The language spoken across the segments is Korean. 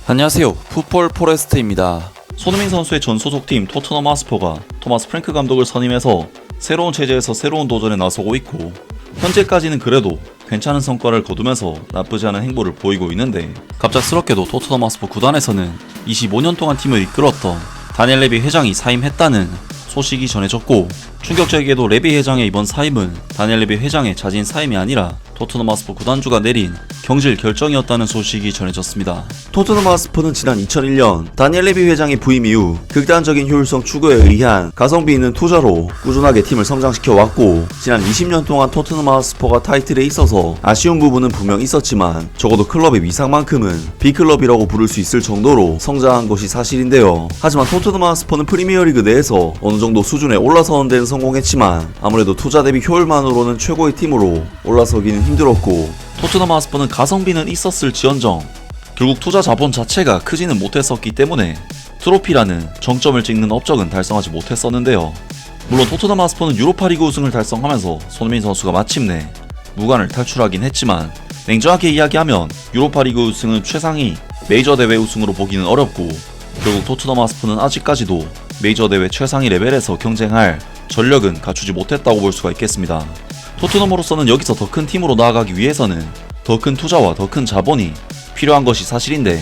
안녕하세요. 풋볼 포레스트입니다. 손흥민 선수의 전 소속팀 토트넘 하스퍼가 토마스 프랭크 감독을 선임해서 새로운 체제에서 새로운 도전에 나서고 있고, 현재까지는 그래도 괜찮은 성과를 거두면서 나쁘지 않은 행보를 보이고 있는데, 갑작스럽게도 토트넘 하스퍼 구단에서는 25년 동안 팀을 이끌었던 다니엘 레비 회장이 사임했다는 소식이 전해졌고, 충격적이게도 레비 회장의 이번 사임은 다니엘 레비 회장의 자진 사임이 아니라 토트넘 하스퍼 구단주가 내린 경질 결정이었다는 소식이 전해졌습니다. 토트넘 하스퍼는 지난 2001년 다니엘 레비 회장의 부임 이후 극단적인 효율성 추구에 의한 가성비 있는 투자로 꾸준하게 팀을 성장시켜왔고, 지난 20년 동안 토트넘 하스퍼가 타이틀에 있어서 아쉬운 부분은 분명 있었지만 적어도 클럽의 위상만큼은 B클럽이라고 부를 수 있을 정도로 성장한 것이 사실인데요. 하지만 토트넘 하스퍼는 프리미어리그 내에서 어느 정도 수준에 올라서는 데는 성공했지만 아무래도 투자 대비 효율만으로는 최고의 팀으로 올라서기는 힘들었고, 토트넘 하스퍼는 가성비는 있었을지언정 결국 투자 자본 자체가 크지는 못했었기 때문에 트로피라는 정점을 찍는 업적은 달성하지 못했었는데요. 물론 토트넘 하스퍼는 유로파리그 우승을 달성하면서 손흥민 선수가 마침내 무관을 탈출하긴 했지만, 냉정하게 이야기하면 유로파리그 우승은 최상위 메이저 대회 우승으로 보기는 어렵고, 결국 토트넘 하스퍼는 아직까지도 메이저 대회 최상위 레벨에서 경쟁할 전력은 갖추지 못했다고 볼 수가 있겠습니다. 토트넘으로서는 여기서 더 큰 팀으로 나아가기 위해서는 더 큰 투자와 더 큰 자본이 필요한 것이 사실인데,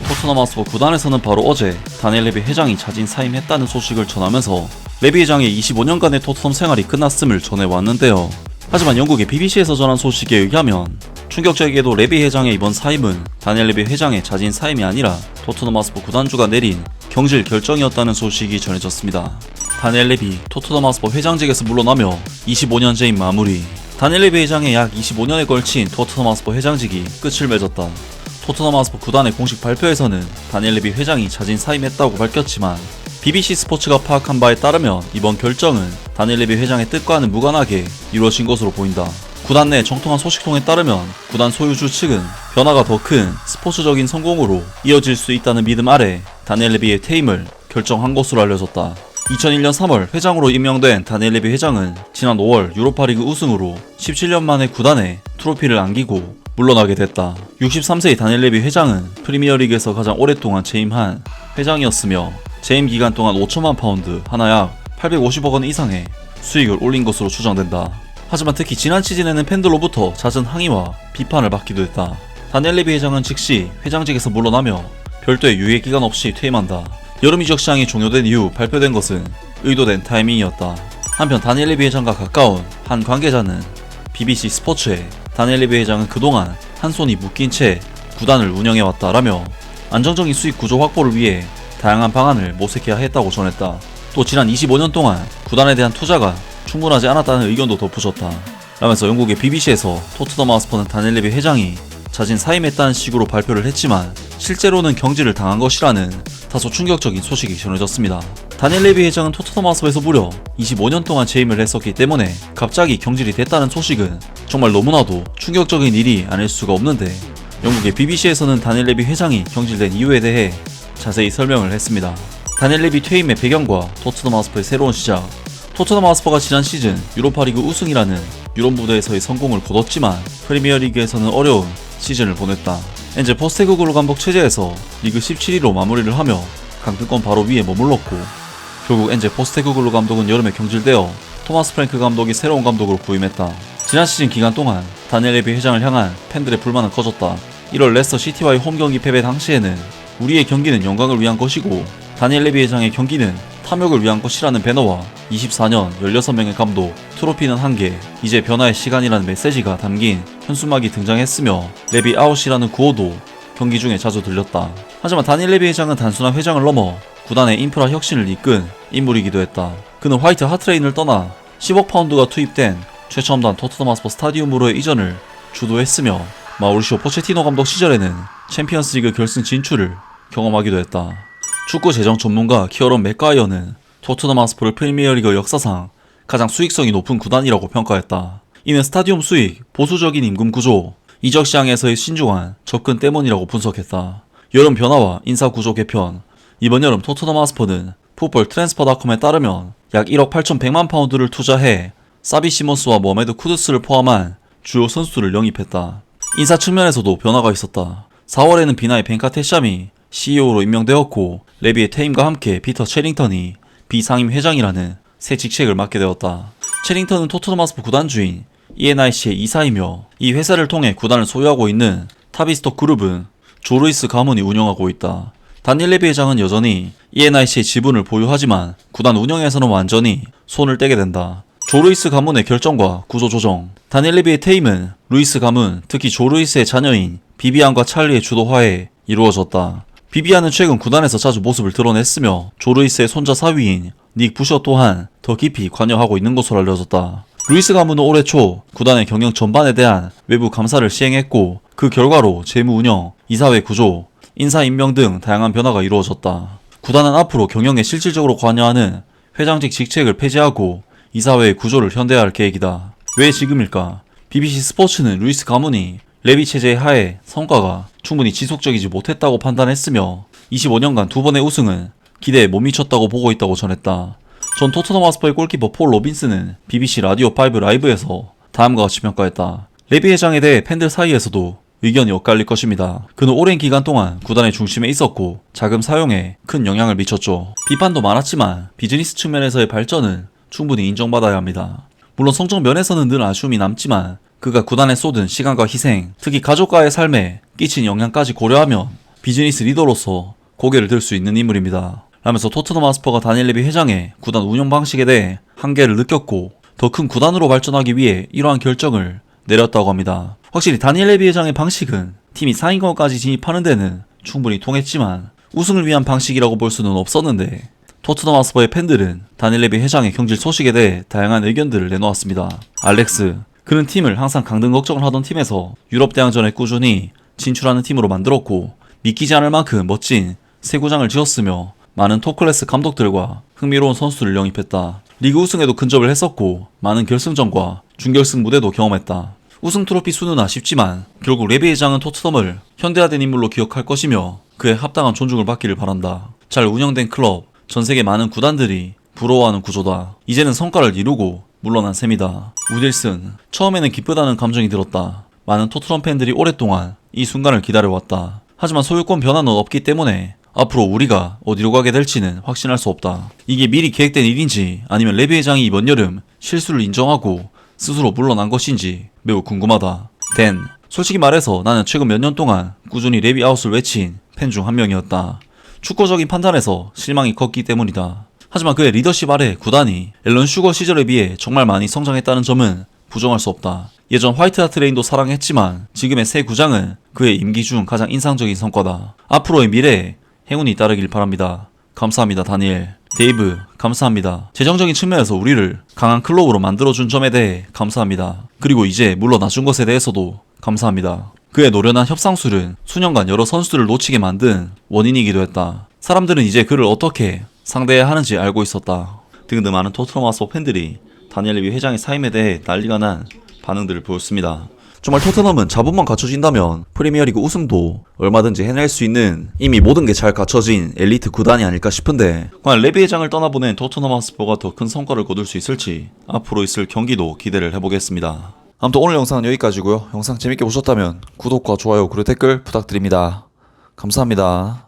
토트넘 하스퍼 구단에서는 바로 어제 다니엘 레비 회장이 자진 사임했다는 소식을 전하면서 레비 회장의 25년간의 토트넘 생활이 끝났음을 전해왔는데요. 하지만 영국의 BBC에서 전한 소식에 의하면 충격적이게도 레비 회장의 이번 사임은 다니엘 레비 회장의 자진 사임이 아니라 토트넘 하스퍼 구단주가 내린 경질 결정이었다는 소식이 전해졌습니다. 다니엘 레비 토트넘 하스퍼 회장직에서 물러나며 25년째인 마무리. 다니엘 레비 회장의 약 25년에 걸친 토트넘 하스퍼 회장직이 끝을 맺었다. 토트넘 하스퍼 구단의 공식 발표에서는 다니엘 레비 회장이 자진 사임했다고 밝혔지만, BBC 스포츠가 파악한 바에 따르면 이번 결정은 다니엘 레비 회장의 뜻과는 무관하게 이루어진 것으로 보인다. 구단 내 정통한 소식통에 따르면 구단 소유주 측은 변화가 더 큰 스포츠적인 성공으로 이어질 수 있다는 믿음 아래 다니엘 레비의 퇴임을 결정한 것으로 알려졌다. 2001년 3월 회장으로 임명된 다니엘 레비 회장은 지난 5월 유로파리그 우승으로 17년 만에 구단에 트로피를 안기고 물러나게 됐다. 63세의 다니엘 레비 회장은 프리미어리그에서 가장 오랫동안 재임한 회장이었으며, 재임 기간 동안 5천만 파운드, 하나 약 850억 원 이상의 수익을 올린 것으로 추정된다. 하지만 특히 지난 시즌에는 팬들로부터 잦은 항의와 비판을 받기도 했다. 다니엘 레비 회장은 즉시 회장직에서 물러나며 별도의 유예 기간 없이 퇴임한다. 여름 이적 시장이 종료된 이후 발표된 것은 의도된 타이밍이었다. 한편 다니엘 레비 회장과 가까운 한 관계자는 BBC 스포츠에 다니엘 레비 회장은 그동안 한 손이 묶인 채 구단을 운영해왔다라며 안정적인 수익 구조 확보를 위해 다양한 방안을 모색해야 했다고 전했다. 또 지난 25년 동안 구단에 대한 투자가 충분하지 않았다는 의견도 덧붙였다. 라면서 영국의 BBC에서 토트넘 하스퍼는 다니엘 레비 회장이 자진 사임했다는 식으로 발표를 했지만 실제로는 경질을 당한 것이라는 다소 충격적인 소식이 전해졌습니다. 다니엘 레비 회장은 토트넘 하스퍼에서 무려 25년 동안 재임을 했었기 때문에 갑자기 경질이 됐다는 소식은 정말 너무나도 충격적인 일이 아닐 수가 없는데, 영국의 BBC에서는 다니엘 레비 회장이 경질된 이유에 대해 자세히 설명을 했습니다. 다니엘 레비 퇴임의 배경과 토트넘 하스퍼의 새로운 시작. 토트넘 하스퍼가 지난 시즌 유로파리그 우승이라는 유럽 무대에서의 성공을 거뒀지만 프리미어리그에서는 어려운 시즌을 보냈다. 엔제 포스테코글루 감독 체제에서 리그 17위로 마무리를 하며 강등권 바로 위에 머물렀고, 결국 엔제 포스테코글루 감독은 여름에 경질되어 토마스 프랭크 감독이 새로운 감독으로 부임했다. 지난 시즌 기간 동안 다니엘 레비 회장을 향한 팬들의 불만은 커졌다. 1월 레스터 시티와의 홈 경기 패배 당시에는 우리의 경기는 영광을 위한 것이고 다니엘 레비 회장의 경기는 탐욕을 위한 것이라는 배너와 24년 16명의 감독, 트로피는 한 개, 이제 변화의 시간이라는 메시지가 담긴 현수막이 등장했으며, 레비 아웃이라는 구호도 경기 중에 자주 들렸다. 하지만 다니엘 레비 회장은 단순한 회장을 넘어 구단의 인프라 혁신을 이끈 인물이기도 했다. 그는 화이트 하트레인을 떠나 10억 파운드가 투입된 최첨단 토트넘 하스퍼 스타디움으로의 이전을 주도했으며, 마우리시오 포체티노 감독 시절에는 챔피언스리그 결승 진출을 경험하기도 했다. 축구 재정 전문가 키어런 맥가이어는 토트넘 하스퍼를 프리미어리그 역사상 가장 수익성이 높은 구단이라고 평가했다. 이는 스타디움 수익, 보수적인 임금 구조, 이적 시장에서의 신중한 접근 때문이라고 분석했다. 여름 변화와 인사 구조 개편. 이번 여름 토트넘 하스퍼는 풋볼 트랜스퍼닷컴에 따르면 약 1억 8,100만 파운드를 투자해 사비 시몬스와 모하메드 쿠두스를 포함한 주요 선수들을 영입했다. 인사 측면에서도 변화가 있었다. 4월에는 비나의 벤카테샴이 CEO로 임명되었고 레비의 퇴임과 함께 피터 체링턴이 비상임 회장이라는 새 직책을 맡게 되었다. 체링턴은 토트넘 하스퍼 구단주인 ENIC의 이사이며 이 회사를 통해 구단을 소유하고 있는 타비스톡 그룹은 조 루이스 가문이 운영하고 있다. 다니엘 레비 회장은 여전히 ENIC의 지분을 보유하지만 구단 운영에서는 완전히 손을 떼게 된다. 조 루이스 가문의 결정과 구조 조정. 다니엘 레비의 퇴임은 루이스 가문, 특히 조 루이스의 자녀인 비비안과 찰리의 주도하에 이루어졌다. 비비안은 최근 구단에서 자주 모습을 드러냈으며 조 루이스의 손자 사위인 닉 부셔 또한 더 깊이 관여하고 있는 것으로 알려졌다. 루이스 가문은 올해 초 구단의 경영 전반에 대한 외부 감사를 시행했고 그 결과로 재무 운영, 이사회 구조, 인사 임명 등 다양한 변화가 이루어졌다. 구단은 앞으로 경영에 실질적으로 관여하는 회장직 직책을 폐지하고 이사회의 구조를 현대화할 계획이다. 왜 지금일까? BBC 스포츠는 루이스 가문이 레비 체제의 하에 성과가 충분히 지속적이지 못했다고 판단했으며 25년간 2번의 우승은 기대에 못 미쳤다고 보고 있다고 전했다. 전 토트넘 하스퍼의 골키퍼 폴 로빈스는 BBC 라디오 5 라이브에서 다음과 같이 평가했다. 레비 회장에 대해 팬들 사이에서도 의견이 엇갈릴 것입니다. 그는 오랜 기간 동안 구단의 중심에 있었고 자금 사용에 큰 영향을 미쳤죠. 비판도 많았지만 비즈니스 측면에서의 발전은 충분히 인정받아야 합니다. 물론 성적 면에서는 늘 아쉬움이 남지만 그가 구단에 쏟은 시간과 희생, 특히 가족과의 삶에 끼친 영향까지 고려하면 비즈니스 리더로서 고개를 들 수 있는 인물입니다. 라면서 토트넘 하스퍼가 다니엘 레비 회장의 구단 운영 방식에 대해 한계를 느꼈고 더 큰 구단으로 발전하기 위해 이러한 결정을 내렸다고 합니다. 확실히 다니엘 레비 회장의 방식은 팀이 상위권까지 진입하는 데는 충분히 통했지만 우승을 위한 방식이라고 볼 수는 없었는데 토트넘 하스퍼의 팬들은 다니엘 레비 회장의 경질 소식에 대해 다양한 의견들을 내놓았습니다. 알렉스, 그는 팀을 항상 강등 걱정을 하던 팀에서 유럽 대항전에 꾸준히 진출하는 팀으로 만들었고 믿기지 않을 만큼 멋진 새 구장을 지었으며 많은 톱클래스 감독들과 흥미로운 선수들을 영입했다. 리그 우승에도 근접을 했었고 많은 결승전과 준결승 무대도 경험했다. 우승 트로피 수는 아쉽지만 결국 레비 회장은 토트넘을 현대화된 인물로 기억할 것이며 그의 합당한 존중을 받기를 바란다. 잘 운영된 클럽, 전세계 많은 구단들이 부러워하는 구조다. 이제는 성과를 이루고 물러난 셈이다. 우딜슨, 처음에는 기쁘다는 감정이 들었다. 많은 토트넘 팬들이 오랫동안 이 순간을 기다려왔다. 하지만 소유권 변화는 없기 때문에 앞으로 우리가 어디로 가게 될지는 확신할 수 없다. 이게 미리 계획된 일인지 아니면 레비 회장이 이번 여름 실수를 인정하고 스스로 물러난 것인지 매우 궁금하다. 댄, 솔직히 말해서 나는 최근 몇 년 동안 꾸준히 레비 아웃을 외친 팬 중 한 명이었다. 축구적인 판단에서 실망이 컸기 때문이다. 하지만 그의 리더십 아래 구단이 앨런 슈거 시절에 비해 정말 많이 성장했다는 점은 부정할 수 없다. 예전 화이트 하트 레인도 사랑했지만 지금의 새 구장은 그의 임기 중 가장 인상적인 성과다. 앞으로의 미래에 행운이 따르길 바랍니다. 감사합니다, 다니엘. 데이브, 감사합니다. 재정적인 측면에서 우리를 강한 클럽으로 만들어준 점에 대해 감사합니다. 그리고 이제 물러나준 것에 대해서도 감사합니다. 그의 노련한 협상술은 수년간 여러 선수들을 놓치게 만든 원인이기도 했다. 사람들은 이제 그를 어떻게 상대해야 하는지 알고 있었다. 등등 많은 토트넘 하스퍼 팬들이 다니엘 레비 회장의 사임에 대해 난리가 난 반응들을 보였습니다. 정말 토트넘은 자본만 갖춰진다면 프리미어리그 우승도 얼마든지 해낼 수 있는 이미 모든 게 잘 갖춰진 엘리트 구단이 아닐까 싶은데 과연 레비 회장을 떠나보낸 토트넘 하스퍼가 더 큰 성과를 거둘 수 있을지 앞으로 있을 경기도 기대를 해보겠습니다. 아무튼 오늘 영상은 여기까지고요. 영상 재밌게 보셨다면 구독과 좋아요 그리고 댓글 부탁드립니다. 감사합니다.